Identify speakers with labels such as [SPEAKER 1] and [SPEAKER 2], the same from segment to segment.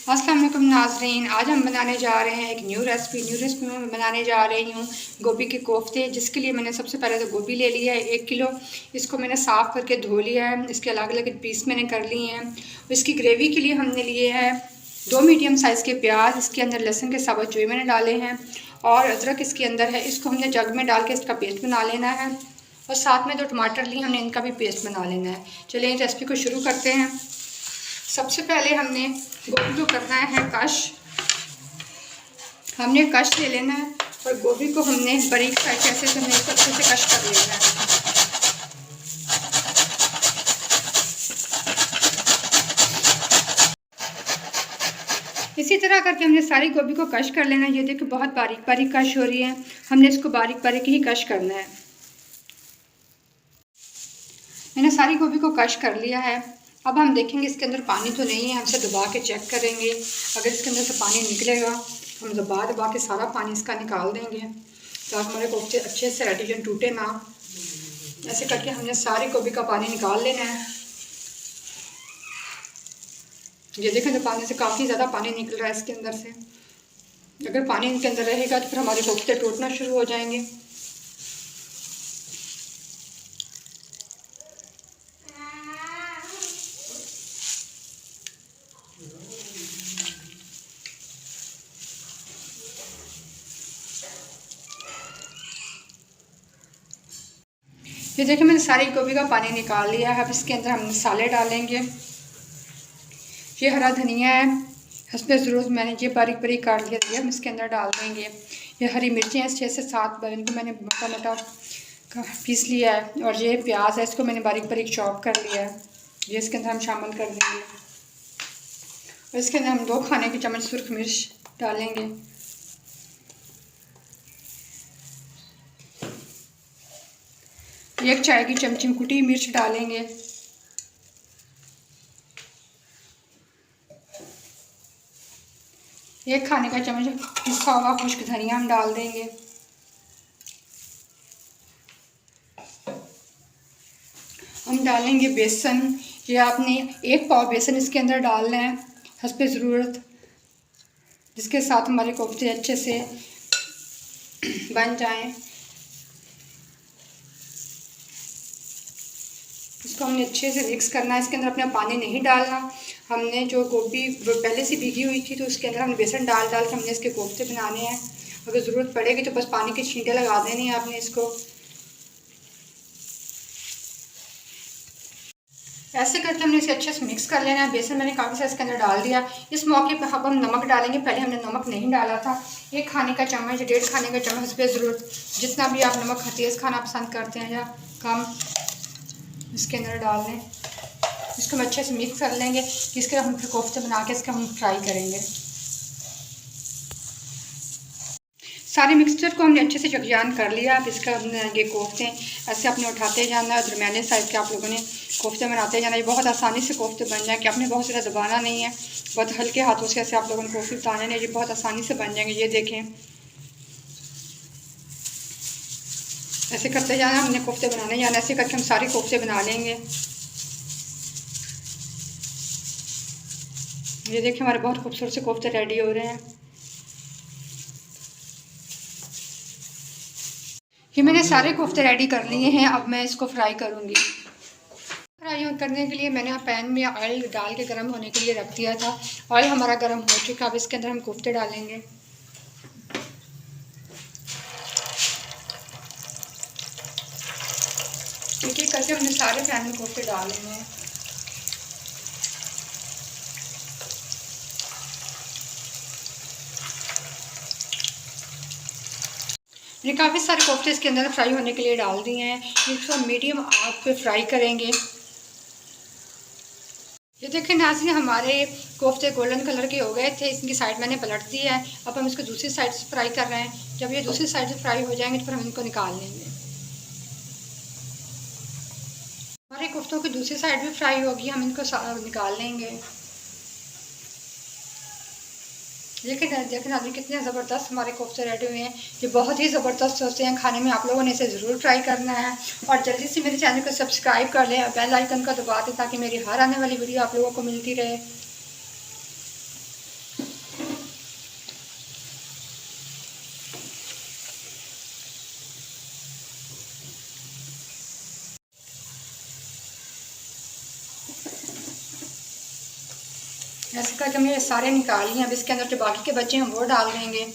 [SPEAKER 1] अस्सलाम वालेकुम नाज़रीन, आज हम बनाने जा रहे हैं एक न्यू रेसिपी में मैं बनाने जा रही हूँ गोभी के कोफ्ते। जिसके लिए मैंने सबसे पहले तो गोभी ले लिया है 1 किलो। इसको मैंने साफ़ करके धो लिया है। इसके अलग अलग पीस मैंने कर लिए हैं। इसकी ग्रेवी के लिए हमने लिए हैं 2 मीडियम साइज़ के प्याज। इसके अंदर लहसुन के साबुत जो मैंने डाले हैं और अदरक इसके अंदर है। इसको हमने जग में डाल के इसका पेस्ट बना लेना है। और साथ में 2 टमाटर लिए हमने, इनका भी पेस्ट बना लेना है। चलिए रेसिपी को शुरू करते हैं। सबसे पहले हमने गोभी को करना है कश। हमने कश ले लेना है और गोभी को हमने बारीक साइज ऐसे से हमने इसको अच्छे से कश कर लेना है। इसी तरह करके हमने सारी गोभी को कश कर लेना है। ये देखो बहुत बारीक बारीक कश हो रही है। हमने इसको बारीक बारीक ही कश करना है। मैंने सारी गोभी को कश कर लिया है। अब हम देखेंगे इसके अंदर पानी तो नहीं है। हम इसे दबा के चेक करेंगे। अगर इसके अंदर से पानी निकलेगा तो हम दबा के सारा पानी इसका निकाल देंगे ताकि हमारे कोफ्ते अच्छे से रेडी जन टूटे ना। ऐसे करके हमने सारी गोभी का पानी निकाल लेना है। ये देखें तो पानी से काफ़ी ज़्यादा पानी निकल रहा है इसके अंदर से। अगर पानी इनके अंदर रहेगा तो फिर हमारे कोफ्ते टूटना शुरू हो जाएंगे। ये देखिए मैंने सारी गोभी का पानी निकाल लिया है। अब इसके अंदर हम मसाले डालेंगे। ये हरा धनिया है, हस्बे ज़रूरत मैंने ये बारीक बारीक काट लिया है, हम इसके अंदर डाल देंगे। ये हरी मिर्चें हैं 6 से 7 इनको मैंने मोटा मोटा पीस लिया है। और ये प्याज है, इसको मैंने बारीक बारीक चॉप कर लिया है। ये इसके अंदर हम शामिल कर देंगे। और इसके अंदर हम 2 खाने के चम्मच सुर्ख मिर्च डालेंगे। एक चाय की चमची कुटी मिर्च डालेंगे। एक खाने का चम्मच पिसा हुआ खुश्क धनिया हम डाल देंगे। हम डालेंगे बेसन। ये आपने 1 पाव बेसन इसके अंदर डालना है हस्बे ज़रूरत, जिसके साथ हमारे कोफ्ते अच्छे से बन जाएं। इसको हमने अच्छे से मिक्स करना है। इसके अंदर अपना पानी नहीं डालना। हमने जो गोभी पहले से भीगी हुई थी तो उसके अंदर हमने बेसन डाल के हमने इसके कोफ्ते बनाने हैं। अगर ज़रूरत पड़ेगी तो बस पानी के छींटे लगा देनी है आपने इसको। ऐसे करके हमने इसे अच्छे से मिक्स कर लेना है। बेसन मैंने काफ़ी सारा इसके अंदर डाल दिया। इस मौके पर अब हम नमक डालेंगे। पहले हमने नमक नहीं डाला था। 1 खाने का चम्मच 1.5 खाने का चम्मच पे ज़रूरत, जितना भी आप नमक तेज़ खाना पसंद करते हैं या कम, इसके अंदर डाल लें। इसको हम अच्छे से मिक्स कर लेंगे। इसके हम फिर कोफ्ते बना के इसका हम फ्राई करेंगे। सारे मिक्सचर को हमने अच्छे से यकजान कर लिया। अब इसका हमने ये कोफ्ते ऐसे अपने उठाते जाना है। दरमियाने साइज़ के आप लोगों ने कोफ्ते बनाते जाना। ये बहुत आसानी से कोफ्ते बन जाए कि आपने बहुत ज़्यादा दबाना नहीं है। बहुत हल्के हाथों से ऐसे आप लोगों ने कोफ्ते उतारने हैं। ये बहुत आसानी से बन जाएंगे। ये देखें ऐसे करते जाना, हमने कोफ्ते बनाने जाना। ऐसे करके हम सारे कोफ्ते बना लेंगे। ये देखिए हमारे बहुत खूबसूरत से कोफ्ते रेडी हो रहे हैं। ये मैंने सारे कोफ्ते रेडी कर लिए हैं। अब मैं इसको फ्राई करूँगी। फ्राई करने के लिए मैंने पैन में ऑयल डाल के गर्म होने के लिए रख दिया था। ऑयल हमारा गर्म हो चुका। अब इसके अंदर हम कोफ्ते डालेंगे। एक एक करके हमने सारे पैन में कोफ्ते डाल लेने हैं। मैंने काफ़ी सारे कोफ्ते इसके अंदर फ्राई होने के लिए डाल दिए हैं। इसको मीडियम आग पे फ्राई करेंगे। ये देखें नाज़रीन, हमारे कोफ्ते गोल्डन कलर के हो गए थे। इनकी साइड मैंने पलट दिया है। अब हम इसको दूसरी साइड से फ्राई कर रहे हैं। जब ये दूसरी साइड से फ्राई हो जाएंगे तो फिर हम इनको निकाल लेंगे। हमारे कोफ्तों की दूसरी साइड भी फ्राई होगी, हम इनको निकाल लेंगे। देखिए अभी कितने ज़बरदस्त हमारे कोफ्ते रेडी हुए हैं। ये बहुत ही ज़बरदस्त होते हैं खाने में। आप लोगों ने इसे ज़रूर ट्राई करना है और जल्दी से मेरे चैनल को सब्सक्राइब कर लें और बेल आइकन का दबा दें ताकि मेरी हर आने वाली वीडियो आप लोगों को मिलती रहे। ऐसे करके हमने ये सारे निकाल लिए। अब इसके अंदर जो बाकी के बच्चे हैं वो डाल देंगे।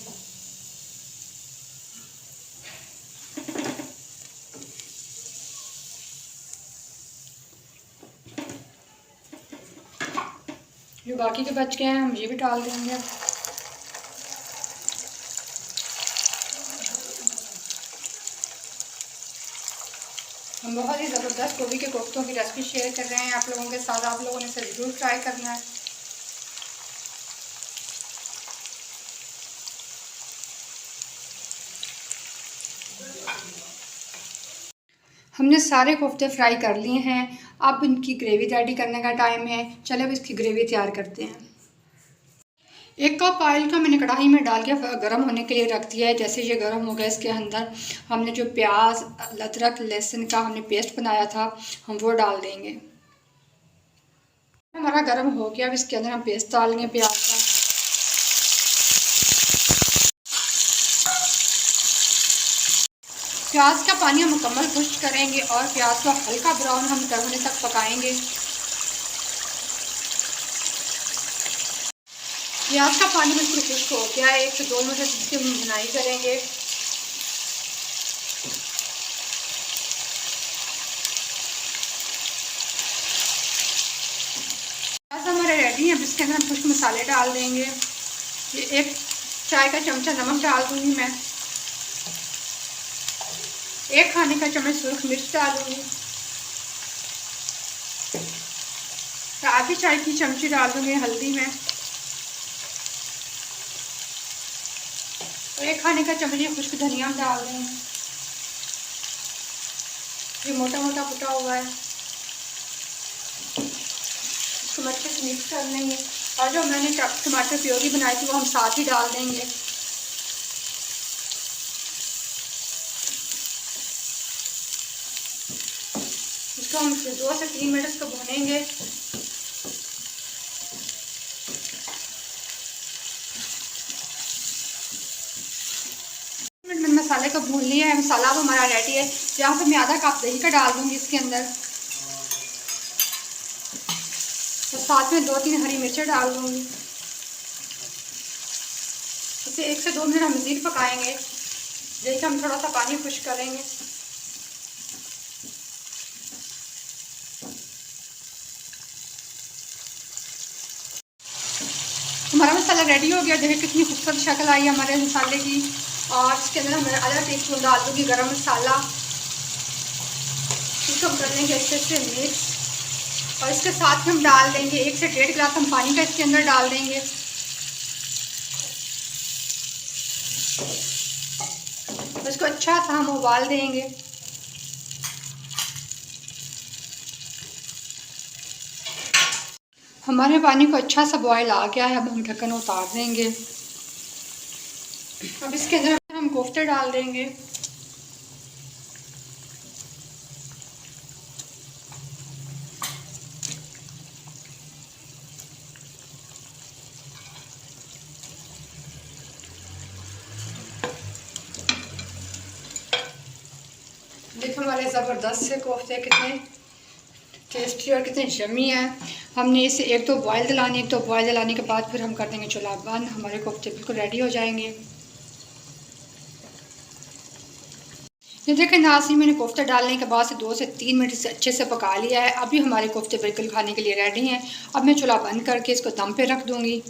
[SPEAKER 1] जो बाकी के बच गए हैं हम ये भी डाल देंगे। हम बहुत ही ज़बरदस्त गोभी के कोफ्तों की रेसिपी शेयर कर रहे हैं आप लोगों के साथ। आप लोगों ने इसे ज़रूर ट्राई करना है। हमने सारे कोफ्ते फ्राई कर लिए हैं। अब इनकी ग्रेवी रेडी करने का टाइम है। चलो अब इसकी ग्रेवी तैयार करते हैं। 1 कप ऑयल का मैंने कढ़ाई में डाल के गर्म होने के लिए रख दिया है। जैसे ये गर्म हो गया इसके अंदर हमने जो प्याज अदरक लहसुन का हमने पेस्ट बनाया था हम वो डाल देंगे। हमारा गर्म हो गया। अब इसके अंदर हम पेस्ट डालेंगे प्याज का। प्याज का पानी हम मुकम्मल खुश्क करेंगे और प्याज को हल्का ब्राउन हम होने तक पकाएंगे। प्याज का पानी बिल्कुल खुश्क हो गया है। 1 से 2 मिनट इसकी भुनाई करेंगे। प्याज हमारे रेडी है। अब इसके अंदर हम कुछ मसाले डाल देंगे। ये 1 चाय का चमचा नमक डाल दूंगी मैं। 1 खाने का चम्मच सुरख मिर्च डालूंगी। आधी चाय की चमची डाल दूंगी हल्दी में। और 1 खाने का चम्मच ये खुश्क धनिया डाल देंगे। ये मोटा मोटा कुटा हुआ है। इसको अच्छे से मिक्स कर लेंगे। और जो मैंने टमाटर प्योरी बनाई थी वो हम साथ ही डाल देंगे। इसको हम 2 से 3 मिनट इसको भूनेंगे। मैंने मसाले को भून लिया है। मसाला अब हमारा रेडी है। यहाँ पे मैं आधा कप दही का डाल दूंगी इसके अंदर। तो साथ में 2-3 हरी मिर्चें डाल दूंगी। इसे 1 से 2 मिनट हम मज़ीद पकाएंगे। देखिए हम थोड़ा सा पानी खुश्क करेंगे। हमारा मसाला रेडी हो गया। देखिए कितनी खूबसूरत शक्ल आई हमारे मसाले की। और इसके अंदर मैं आधा टीस्पून डाल दूँगी गरम मसाला। इसको हम कर लेंगे अच्छे से मिक्स। और इसके साथ हम डाल देंगे 1 से 1.5 गिलास हम पानी का इसके अंदर डाल देंगे। इसको अच्छा सा हम उबाल देंगे। हमारे पानी को अच्छा सा बॉयल आ गया है। अब हम ढक्कन उतार देंगे। अब इसके अंदर हम कोफ्ते डाल देंगे। देखो हमारे ज़बरदस्त से कोफ्ते कितने टेस्टी और कितने यम्मी है। हमने इसे एक तो बॉयल दिलानी, एक तो बॉयल दिलाने के बाद फिर हम कर देंगे चूल्हा बंद। हमारे कोफ्ते बिल्कुल रेडी हो जाएंगे। ये देखें नाज़रीन, मैंने कोफ्ते डालने के बाद से 2 से 3 मिनट से अच्छे से पका लिया है। अभी हमारे कोफ्ते बिल्कुल खाने के लिए रेडी हैं। अब मैं चूल्हा बंद करके इसको दम पे रख दूँगी।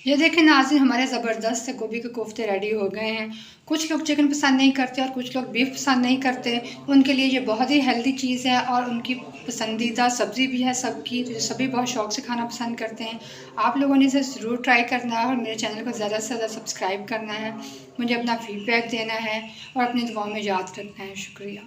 [SPEAKER 1] ये देखें नाज़रीन, हमारे ज़बरदस्त से गोभी के कोफ्ते रेडी हो गए हैं। कुछ लोग चिकन पसंद नहीं करते और कुछ लोग बीफ पसंद नहीं करते। उनके लिए ये बहुत ही हेल्दी चीज़ है और उनकी पसंदीदा सब्ज़ी भी है सबकी, तो सभी बहुत शौक़ से खाना पसंद करते हैं। आप लोगों ने इसे ज़रूर ट्राई करना है और मेरे चैनल को ज़्यादा से ज़्यादा सब्सक्राइब करना है। मुझे अपना फ़ीडबैक देना है और अपनी दुआओं में याद रखना है। शुक्रिया।